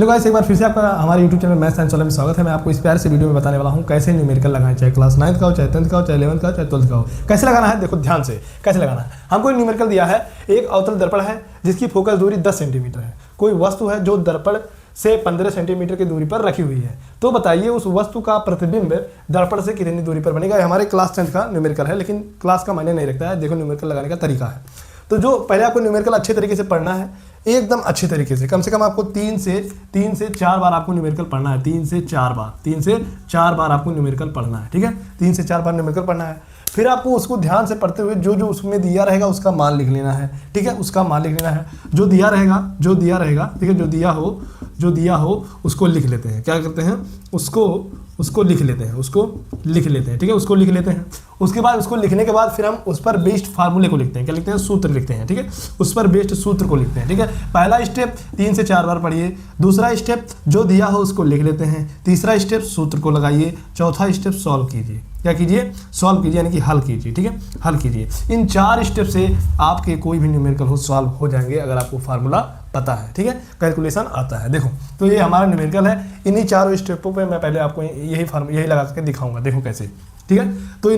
Hello guys, एक बार फिर से आपका हमारे YouTube चैनल मैथ्स साइंस वाला में स्वागत है। मैं आपको इस प्यारे से वीडियो में बताने वाला हूँ कैसे न्यूमेरिकल लगाएं, चाहे क्लास 9th का हो, चाहे 10th का हो, चाहे 11th का हो, चाहे 12th का हो। कैसे लगाना है देखो ध्यान से, कैसे लगाना है। हमको न्यूमेरिकल दिया है, एक अवतल दर्पण है जिसकी फोकस दूरी 10 सेंटीमीटर है। कोई वस्तु है जो दर्पण से 15 सेंटीमीटर की दूरी पर रखी हुई है। तो बताइए उस वस्तु का प्रतिबिंब दर्पण से कितनी दूरी पर बनेगा। हमारे क्लास 10th का न्यूमेरिकल है, लेकिन क्लास का मायने नहीं रखता है। देखो न्यूमेरिकल लगाने का तरीका है। तो जो पहले आपको न्यूमेरिकल अच्छे तरीके से पढ़ना है, एकदम अच्छे तरीके से, कम आपको 3 से 4 बार आपको न्यूमेरिकल पढ़ना है। 3 से 4 बार आपको न्यूमेरिकल पढ़ना है, ठीक है। 3 से 4 बार न्यूमेरिकल पढ़ना है। फिर आपको उसको ध्यान से पढ़ते हुए जो जो उसमें दिया रहेगा उसका मान लिख लेना है, ठीक है। उसका मान लिख लेना है, जो दिया रहेगा, ठीक है। जो दिया हो उसको लिख लेते हैं। क्या करते हैं, उसको लिख लेते हैं, ठीक है। उसको लिख लेते हैं। उसके बाद उसको लिखने के बाद फिर हम उस पर बेस्ड फार्मूले को लिखते हैं। क्या लिखते हैं, सूत्र लिखते हैं, ठीक है। उस पर बेस्ड सूत्र को लिखते हैं, ठीक है। पहला स्टेप 3 से 4 बार पढ़िए। दूसरा स्टेप जो दिया हो उसको लिख लेते हैं। तीसरा स्टेप सूत्र को लगाइए। चौथा स्टेप सॉल्व कीजिए। क्या कीजिए, सॉल्व कीजिए, यानी कि हल कीजिए, ठीक है। हल कीजिए। इन 4 स्टेप से आपके कोई भी न्यूमेरिकल हो सॉल्व हो जाएंगे, अगर आपको फार्मूला पता है, ठीक है। कैलकुलेशन आता है। देखो तो ये हमारा न्यूमेरिकल है। इन्हीं 4 स्टेपों पे मैं पहले आपको यही लगा के दिखाऊंगा। देखो कैसे, ठीक है। तो ये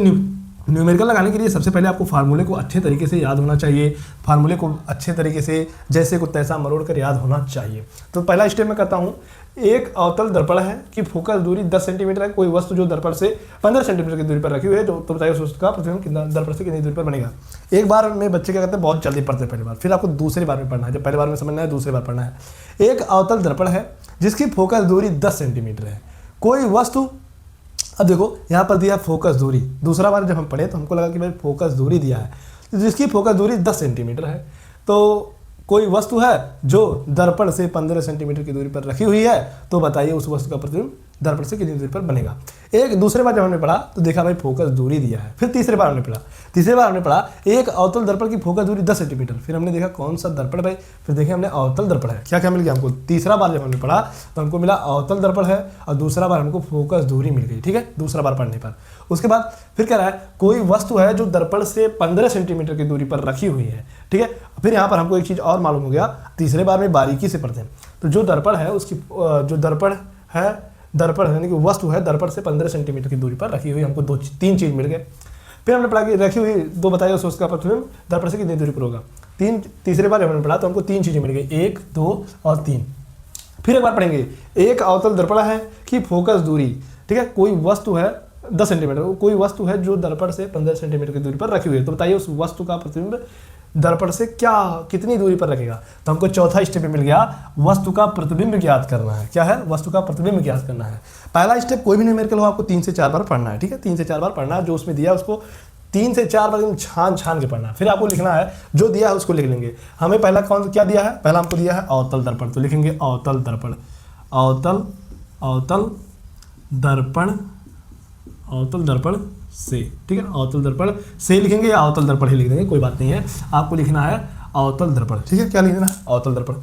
न्यूमेरिकल लगाने के लिए सबसे पहले आपको फार्मूले को अच्छे तरीके से याद होना चाहिए। फार्मूले को अच्छे तरीके से जैसे को तैसा मरोड़ कर याद होना चाहिए। तो पहला स्टेप मैं करता हूँ। एक अवतल दर्पण है कि फोकस दूरी 10 सेंटीमीटर है। कोई वस्तु जो दर्पण से 15 सेंटीमीटर की दूरी पर रखी हुई है, तो बताइए उसका प्रतिबिंब कितना दर्पण से कितनी दूरी पर बनेगा। एक बार में बच्चे क्या करते हैं, बहुत जल्दी पढ़ते हैं पहली बार, फिर आपको दूसरी बार में पढ़ना है। जब पहली बार में समझना है, दूसरी बार पढ़ना है। एक अवतल दर्पण है जिसकी फोकस दूरी 10 सेंटीमीटर है। कोई वस्तु, अब देखो यहाँ पर दिया फोकस दूरी। दूसरा बार जब हम पढ़े तो हमको लगा कि भाई फोकस दूरी दिया है, जिसकी फोकस दूरी 10 सेंटीमीटर है। तो कोई वस्तु है जो दर्पण से 15 सेंटीमीटर की दूरी पर रखी हुई है। तो बताइए उस वस्तु का प्रतिबिंब दर्पण से कितनी दूरी पर बनेगा। एक दूसरे बार जब हमने पढ़ा तो देखा भाई फोकस दूरी दिया है। फिर तीसरे बार हमने पढ़ा एक अवतल दर्पण की फोकस दूरी 10 सेंटीमीटर। फिर हमने देखा कौन सा दर्पण भाई, फिर देखे हमने अवतल दर्पण है। क्या क्या मिल गया हमको, तीसरा बार जब हमने पढ़ा तो हमको मिला अवतल दर्पण है, और दूसरा बार हमको फोकस दूरी मिल गई, ठीक है, दूसरा बार पढ़ने पर। उसके बाद फिर कह रहा है कोई वस्तु है जो दर्पण से 15 सेंटीमीटर की दूरी पर रखी हुई है, ठीक है। फिर यहाँ पर हमको एक चीज़ और मालूम हो गया, तीसरे बार में बारीकी से पढ़ते हैं। तो जो दर्पण है उसकी जो दर्पण यानी कि वस्तु है दर्पण से 15 सेंटीमीटर की दूरी पर रखी हुई। हमको 3 चीज़ मिल गए। फिर हमने पढ़ा कि रखी हुई, दो बताइए उस उसका प्रतिबिंब दर्पण से कितनी दूरी पर होगा। तीसरे बार हमने पढ़ा तो हमको 3 चीज़ें मिल गई, 1, 2 और 3। फिर एक बार पढ़ेंगे, एक अवतल दर्पण है कि फोकस दूरी, ठीक है, कोई वस्तु है 10 सेंटीमीटर, कोई वस्तु है जो दर्पण से 15 सेंटीमीटर की दूरी पर रखी हुई है। तो बताइए उस वस्तु का प्रतिबिंब दर्पण से कितनी दूरी पर रखेगा। तो हमको चौथा स्टेप मिल गया, वस्तु का प्रतिबिंब ज्ञात करना है। क्या है, वस्तु का प्रतिबिंब ज्ञात करना है। पहला स्टेप कोई भी न्यूमेरिकल हो आपको 3 से 4 बार पढ़ना है, ठीक है। 3 से 4 बार पढ़ना है, जो उसमें दिया है उसको 3 से 4 बार छान के पढ़ना है। फिर आपको लिखना है, जो दिया है उसको लिख लेंगे। हमें पहला क्या दिया है, पहला हमको दिया है अवतल दर्पण, तो लिखेंगे अवतल दर्पण, अवतल दर्पण से, ठीक है। अवतल दर्पण से लिखेंगे या अवतल दर्पण ही लिख देंगे, कोई बात नहीं है। आपको लिखना है अवतल दर्पण, ठीक है। क्या लिखना है, अवतल दर्पण।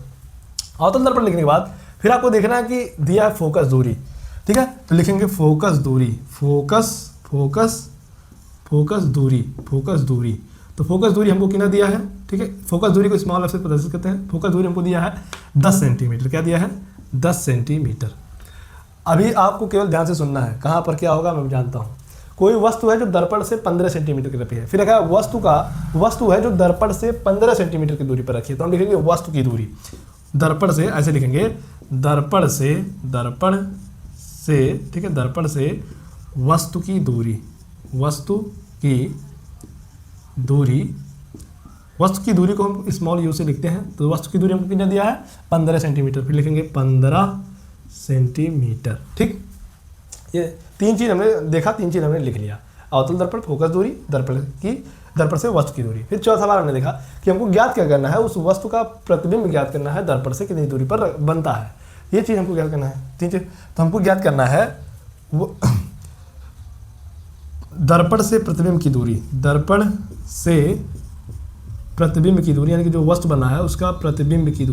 अवतल दर्पण लिखने के बाद फिर आपको देखना है कि दिया है फोकस दूरी, ठीक है। तो लिखेंगे फोकस दूरी, फोकस दूरी। तो फोकस दूरी हमको कितना दिया है, ठीक है। फोकस दूरी को स्मॉल एफ से प्रदर्शित करते हैं। फोकस दूरी हमको दिया है 10 सेंटीमीटर। क्या दिया है, 10 सेंटीमीटर। अभी आपको केवल ध्यान से सुनना है, कहाँ पर क्या होगा मैं जानता हूँ। कोई वस्तु है जो दर्पण से 15 सेंटीमीटर की रखी है। फिर रखा वस्तु है जो दर्पण से 15 सेंटीमीटर की दूरी पर रखी है। तो हम लिखेंगे वस्तु की दूरी, दर्पण से, ऐसे लिखेंगे दर्पण से, ठीक है, दर्पण से वस्तु की दूरी, वस्तु की दूरी को हम स्मॉल यू से लिखते हैं। तो वस्तु की दूरी हमको कितना दिया है, 15 सेंटीमीटर। फिर लिखेंगे 15 सेंटीमीटर, ठीक। ये 3 चीज़ हमने देखा, 3 चीज़ हमने लिख लिया, अवतल दर्पण, फोकस दूरी, दर्पण से वस्तु की दूरी। फिर चौथा बार हमने देखा कि हमको ज्ञात क्या करना है, उस वस्तु का प्रतिबिंब ज्ञात करना है दर्पण से कितनी दूरी पर बनता है। ये चीज़ हमको ज्ञात करना है, 3 चीज़। तो हमको ज्ञात करना है वो दर्पण से प्रतिबिंब की दूरी, दर्पण से प्रतिबिंब की दूरी, यानी कि जो वस्तु बना है उसका प्रतिबिंब की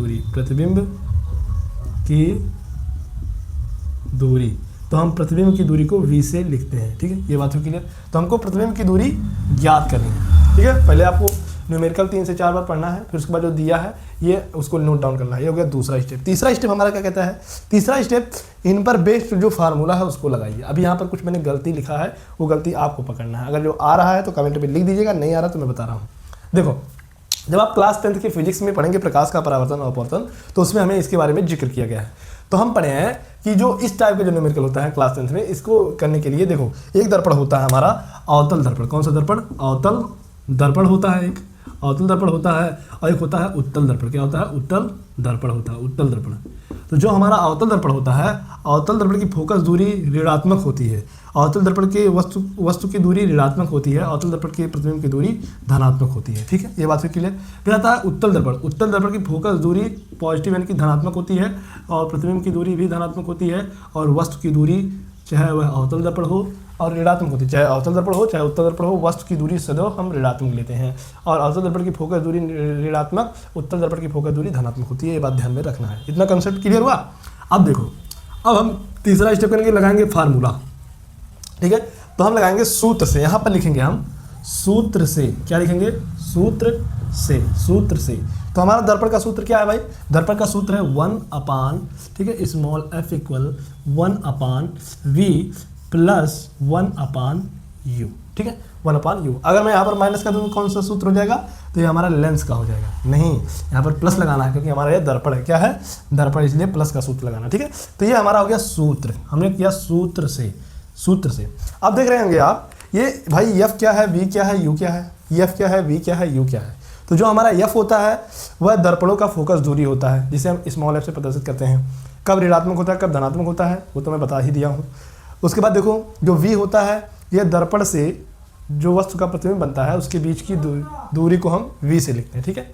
दूरी। तो हम प्रतिबिंब की दूरी को v से लिखते हैं, ठीक है। ये बात हो क्लियर। तो हमको प्रतिबिंब की दूरी ज्ञात करनी है, ठीक है। पहले आपको न्यूमेरिकल 3 से 4 बार पढ़ना है, फिर उसके बाद जो दिया है ये उसको नोट डाउन करना है। ये हो गया दूसरा स्टेप। तीसरा स्टेप हमारा क्या कहता है, तीसरा स्टेप इन पर बेस्ड जो फार्मूला है उसको लगाइए। अभी यहाँ पर कुछ मैंने गलती लिखा है, वो गलती आपको पकड़ना है। अगर जो आ रहा है तो कमेंट में लिख दीजिएगा, नहीं आ रहा तो मैं बता रहा हूँ। देखो, जब आप क्लास 10th की फिजिक्स में पढ़ेंगे प्रकाश का परावर्तन और अपवर्तन, तो उसमें हमें इसके बारे में जिक्र किया गया है। तो हम पढ़े हैं कि जो इस टाइप का जो न्यूमेरिकल होता है क्लास 10th में, इसको करने के लिए देखो, एक दर्पण होता है हमारा अवतल दर्पण। कौन सा दर्पण? अवतल दर्पण होता है, एक अवतल दर्पण होता है, और एक होता है उत्तल दर्पण। क्या होता है? उत्तल दर्पण होता है, उत्तल दर्पण। तो जो हमारा अवतल दर्पण होता है, अवतल दर्पण की फोकस दूरी ऋणात्मक होती है। अवतल दर्पण के वस्तु की दूरी ऋणात्मक होती है, अवतल दर्पण के प्रतिबिंब की दूरी धनात्मक होती है। ठीक है, ये बात फिर क्लियर। फिर आता है उत्तल दर्पण। उत्तल दर्पण की फोकस दूरी पॉजिटिव यानी कि धनात्मक होती है, और प्रतिबिंब की दूरी भी धनात्मक होती है, और वस्तु की दूरी चाहे वह अवतल दर्पण हो और ऋणात्मक होती है। चाहे अवतल दर्पण हो चाहे उत्तल दर्पण हो, वस्तु की दूरी सदैव हम ऋणात्मक लेते हैं, और अवतल दर्पण की फोकस दूरी ऋणात्मक, उत्तल दर्पण की फोकस दूरी धनात्मक होती है। ये बात ध्यान में रखना है। इतना कंसेप्ट क्लियर हुआ? अब देखो, अब हम तीसरा स्टेप करेंगे, लगाएंगे फार्मूला। ठीक है, तो हम लगाएंगे सूत्र से। यहाँ पर लिखेंगे हम सूत्र से। क्या लिखेंगे? सूत्र से। सूत्र से। तो हमारा दर्पण का सूत्र क्या है भाई? दर्पण का सूत्र है 1/, ठीक है, small f equal 1/v plus 1/u। ठीक है, 1/u। अगर मैं यहाँ पर माइनस कर दूँ कौन सा सूत्र हो जाएगा? तो ये हमारा लेंस का हो जाएगा। नहीं, यहाँ पर प्लस लगाना है क्योंकि हमारा ये दर्पण है। क्या है? दर्पण, इसलिए प्लस का सूत्र लगाना। ठीक है, तो ये हमारा हो गया सूत्र। हमने किया सूत्र से। सूत्र से। अब देख रहे होंगे आप, ये भाई f क्या है, v क्या है, u क्या है? f क्या है, v क्या है, u क्या है? तो जो हमारा f होता है वह दर्पणों का फोकस दूरी होता है, जिसे हम स्मॉल f से प्रदर्शित करते हैं। कब ऋणात्मक होता है, कब धनात्मक होता है, वो तो मैं बता ही दिया हूँ। उसके बाद देखो, जो v होता है, यह दर्पण से जो वस्तु का प्रतिबिंब बनता है उसके बीच की दूरी को हम v से लिखते हैं। ठीक है,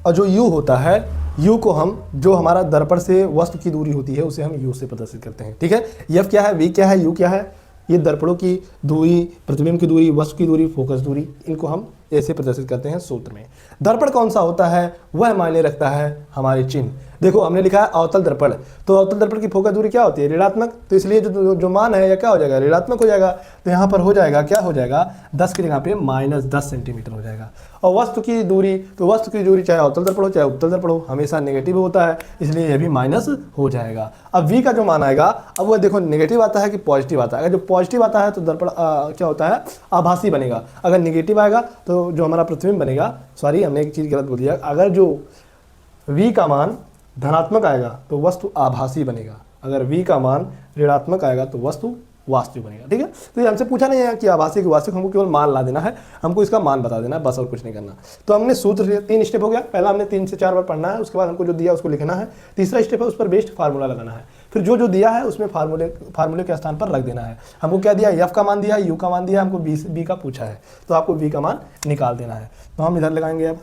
और जो u होता है, u को हम, जो हमारा दर्पण से वस्तु की दूरी होती है, उसे हम u से प्रदर्शित करते हैं। ठीक है, f क्या है, v क्या है, u क्या है? ये दर्पणों की दूरी, प्रतिबिंब की दूरी, वस्तु की दूरी, फोकस दूरी, इनको हम ऐसे प्रदर्शित करते हैं सूत्र में। दर्पण कौन सा होता है, वह मायने रखता है हमारे चिन्ह। देखो, हमने लिखा है अवतल दर्पण, तो अवतल दर्पण की फोकस दूरी क्या होती है? ऋणात्मक। तो इसलिए जो मान है यह क्या हो जाएगा? ऋणात्मक हो जाएगा। तो यहाँ पर हो जाएगा, क्या हो जाएगा? 10 की जगह पे -10 सेंटीमीटर हो जाएगा। और वस्तु की दूरी, तो वस्तु की दूरी चाहे अवतल दर्पण हो चाहे उत्तल दर्पण हो, हमेशा नेगेटिव होता है, इसलिए यह भी माइनस हो जाएगा। अब v का जो मान आएगा, अब वह देखो नेगेटिव आता है कि पॉजिटिव आता है। अगर जो पॉजिटिव आता है तो दर्पण क्या होता है? आभासी बनेगा। अगर नेगेटिव आएगा तो जो हमारा प्रतिबिंब बनेगा, सॉरी हमने एक चीज़ गलत बोल दिया, अगर जो v का मान धनात्मक आएगा तो वस्तु आभासी बनेगा, अगर v का मान ऋणात्मक आएगा तो वस्तु वास्तविक बनेगा। ठीक है, तो ये हमसे पूछा नहीं है कि आभासी की वास्तविक, हमको केवल मान ला देना है, हमको इसका मान बता देना है, बस और कुछ नहीं करना। तो हमने सूत्र 3 स्टेप हो गया। पहला हमने 3 से 4 बार पढ़ना है, उसके बाद हमको जो दिया उसको लिखना है। तीसरा स्टेप है उस पर बेस्ड फार्मूला लगाना है। फिर जो दिया है उसमें फार्मूले के स्थान पर रख देना है। हमको क्या दिया? f का मान दिया है, u का मान दिया है, हमको b का पूछा है, तो आपको v का मान निकाल देना है। तो हम इधर लगाएंगे, अब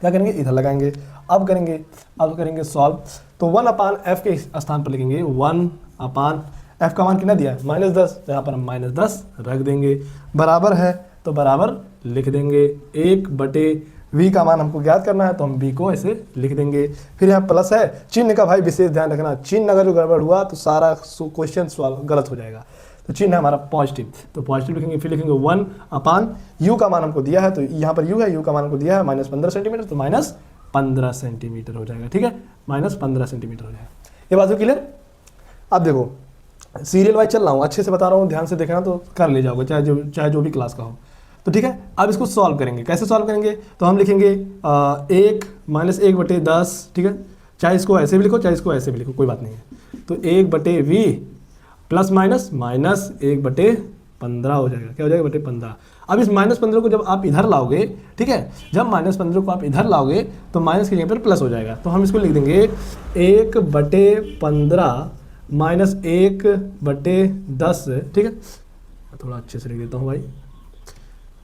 क्या करेंगे? इधर लगाएंगे। अब करेंगे सॉल्व। तो 1/f के स्थान पर लिखेंगे 1/f का मान कितना दिया है? -10, तो यहाँ पर हम -10 रख देंगे। बराबर है तो बराबर लिख देंगे। 1/v का मान हमको ज्ञात करना है, तो हम v को ऐसे लिख देंगे। फिर यहाँ प्लस है, चिन्ह का भाई विशेष ध्यान रखना। चिन्ह अगर जो गड़बड़ हुआ तो सारा क्वेश्चन सॉल्व गलत हो जाएगा। तो चिन्ह है हमारा पॉजिटिव, तो पॉजिटिव लिखेंगे। फिर लिखेंगे 1/u का मान हमको दिया है, तो यहाँ पर u है, u का मान हमको दिया है -15 सेंटीमीटर, तो -15 सेंटीमीटर हो जाएगा। ठीक है, -15 सेंटीमीटर हो जाएगा। ये बात हो क्लियर? अब देखो, सीरियल वाइज चल रहा हूँ, अच्छे से बता रहा हूँ, ध्यान से देखना तो कर ले जाओगे, चाहे जो भी क्लास का हो। तो ठीक है, अब इसको सॉल्व करेंगे। कैसे सॉल्व करेंगे? तो हम लिखेंगे 1 -1/10। ठीक है, चाहे इसको ऐसे भी लिखो चाहे इसको ऐसे भी लिखो, कोई बात नहीं है। तो 1/v प्लस माइनस -1/15 हो जाएगा। क्या हो जाएगा? 15। अब इस -15 को जब आप इधर लाओगे, ठीक है, जब -15 को आप इधर लाओगे तो माइनस की जगह पर प्लस हो जाएगा। तो हम इसको लिख देंगे 1/15 -1/10। ठीक है, थोड़ा अच्छे से लिख देता हूँ भाई,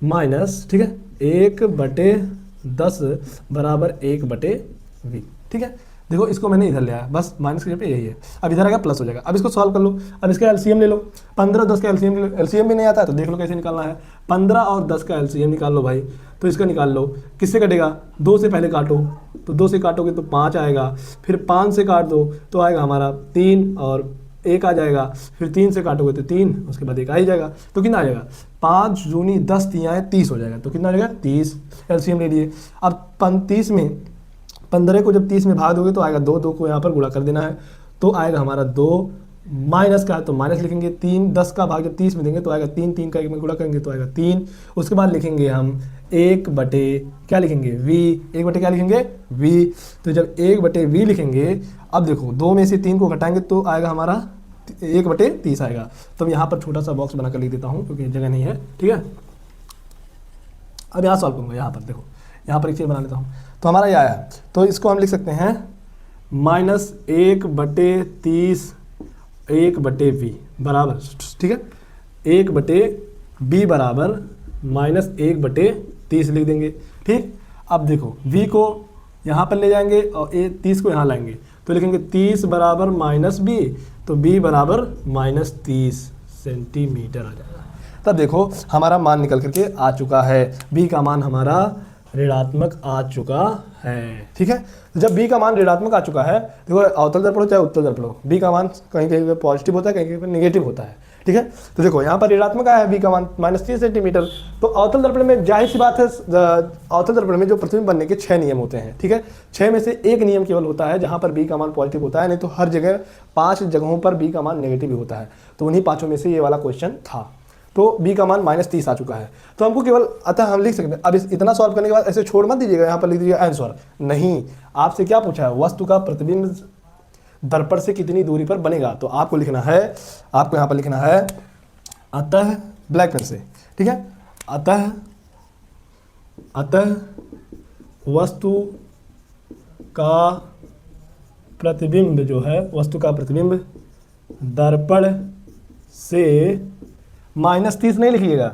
माइनस, ठीक है, 1/10 बराबर 1/v। ठीक है, देखो इसको मैंने इधर लिया है, बस माइनस की जगह पे यही है। अब इधर आएगा प्लस हो जाएगा। अब इसको सॉल्व कर लो। अब इसका एलसीएम ले लो। 15 और 10 का एलसीएम ले लो। एलसीएम भी नहीं आता है तो देख लो कैसे निकालना है। 15 और 10 का एलसीएम निकाल लो भाई। तो इसका निकाल लो, किससे कटेगा? 2 से पहले काटो, तो 2 से काटोगे तो 5 आएगा। फिर 5 से काट दो तो आएगा हमारा 3 और 1 आ जाएगा, फिर 3 से काटोगे तो 3, उसके बाद 1 आ ही जाएगा। तो कितना आ जाएगा, 5 दूनी 10 तियाएँ 30 हो जाएगा। तो कितना हो जाएगा 30, एलसीएम ले लिए। अब 30 में 15 को जब 30 में भाग दोगे तो आएगा 2, 2 को यहाँ पर गुणा कर देना है, तो आएगा हमारा 2, माइनस का है तो माइनस लिखेंगे 3, 10 का भाग जब 30 में देंगे तो आएगा 3, 3 का 1 में गुणा करेंगे तो आएगा 3। उसके बाद लिखेंगे हम 1 बटे क्या लिखेंगे v, 1 बटे क्या लिखेंगे v। तो जब 1 बटे v लिखेंगे, अब देखो 2 में से 3 को घटाएंगे तो आएगा हमारा 1 बटे 30 आएगा। तो अब यहाँ पर छोटा सा बॉक्स बनाकर लिख देता हूँ क्योंकि जगह नहीं है, ठीक है। अब यहाँ सॉल्व करूँगा, यहाँ पर देखो, यहाँ पर एक चीज़ बना लेता हूँ। तो हमारा ये आया, तो इसको हम लिख सकते हैं माइनस 1 बटे 30 1 बटे v बराबर, ठीक है, 1 बटे b बराबर माइनस 1 बटे 30 लिख देंगे, ठीक। अब देखो v को यहाँ पर ले जाएंगे और 30 को यहाँ लाएंगे तो लिखेंगे 30 बराबर माइनस b, तो b बराबर माइनस 30 सेंटीमीटर आ जाएगा। तब देखो हमारा मान निकल करके आ चुका है, b का मान हमारा ऋणात्मक आ चुका है, ठीक है। तो जब b का मान ऋणात्मक आ चुका है, देखो अवतल दर्पण हो चाहे उत्तल दर्पण हो, b का मान कहीं कहीं पर पॉजिटिव होता है, कहीं कहीं पर नेगेटिव होता है, ठीक है। तो देखो यहाँ पर ऋणात्मक आया है b का मान माइनस 30 सेंटीमीटर। तो अवतल दर्पण में जाहिर सी बात है, अवतल दर्पण में जो प्रतिबिंब बनने के 6 नियम होते हैं, ठीक है। 6 में से एक नियम केवल होता है जहाँ पर b का मान पॉजिटिव होता है, नहीं तो हर जगह 5 जगहों पर b का मान नेगेटिव ही होता है। तो उन्हीं 5 में से ये वाला क्वेश्चन था। तो b का मान माइनस 30 आ चुका है, तो हमको केवल अतः हम लिख सकते हैं। अब इतना सॉल्व करने के बाद ऐसे छोड़ मत दीजिएगा, यहाँ पर लिख दीजिएगा आंसर। नहीं, आपसे क्या पूछा है, वस्तु का प्रतिबिंब दर्पण से कितनी दूरी पर बनेगा। तो आपको लिखना है, आपको यहाँ पर लिखना है अतः, ब्लैक पेन से, ठीक है, अतः वस्तु का प्रतिबिंब जो है, वस्तु का प्रतिबिंब दर्पण से माइनस 30 नहीं लिखिएगा,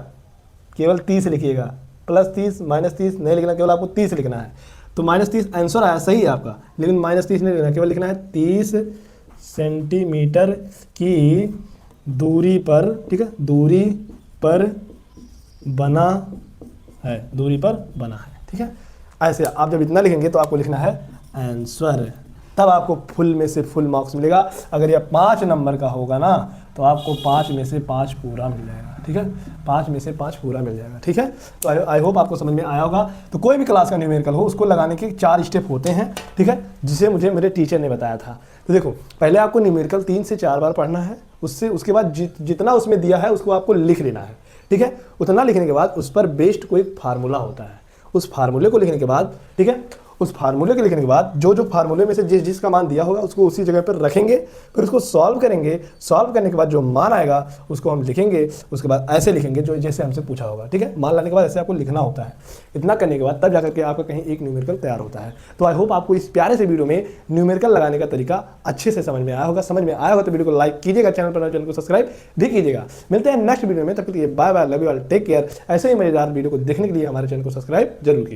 केवल 30 लिखिएगा, प्लस 30 माइनस 30 नहीं लिखना, केवल आपको 30 लिखना है। तो माइनस 30 आंसर आया, सही है आपका, लेकिन माइनस 30 नहीं लिखना, केवल लिखना है 30 सेंटीमीटर की दूरी पर, ठीक है, दूरी पर बना है, दूरी पर बना है, ठीक है। ऐसे आप जब इतना लिखेंगे तो आपको लिखना है आंसर, तब आपको फुल में से फुल मार्क्स मिलेगा। अगर यह 5 नंबर का होगा ना तो आपको 5 में से 5 पूरा मिल जाएगा, ठीक है, 5 में से 5 पूरा मिल जाएगा, ठीक है। तो आई होप आपको समझ में आया होगा। तो कोई भी क्लास का न्यूमेरिकल हो उसको लगाने के 4 स्टेप होते हैं, ठीक है, जिसे मुझे मेरे टीचर ने बताया था। तो देखो पहले आपको न्यूमेरिकल 3 से 4 बार पढ़ना है, उसके बाद जितना उसमें दिया है उसको आपको लिख लेना है, ठीक है। उतना लिखने के बाद उस पर बेस्ड कोई फार्मूला होता है, उस फार्मूले को लिखने के बाद, ठीक है, उस फार्मूले के लिखने के बाद जो जो फार्मूले में से जिसका मान दिया होगा उसको उसी जगह पर रखेंगे, फिर उसको सॉल्व करेंगे। सॉल्व करने के बाद जो मान आएगा उसको हम लिखेंगे, उसके बाद ऐसे लिखेंगे जो जैसे हमसे पूछा होगा, ठीक है। मान लाने के बाद ऐसे आपको लिखना होता है। इतना करने के बाद तब जाकर के आपका कहीं एक न्यूमेरिकल तैयार होता है। तो आई होप आपको इस प्यारे से वीडियो में न्यूमेरिकल लगाने का तरीका अच्छे से समझ में आया होगा। समझ में आया होगा तो वीडियो को लाइक कीजिएगा, चैनल को सब्सक्राइब भी कीजिएगा। मिलते हैं नेक्स्ट वीडियो में, तब तक के लिए bye bye, love you all, take care. ऐसे ही मजेदार वीडियो को देखने के लिए हमारे चैनल को सब्सक्राइब जरूर कीजिए।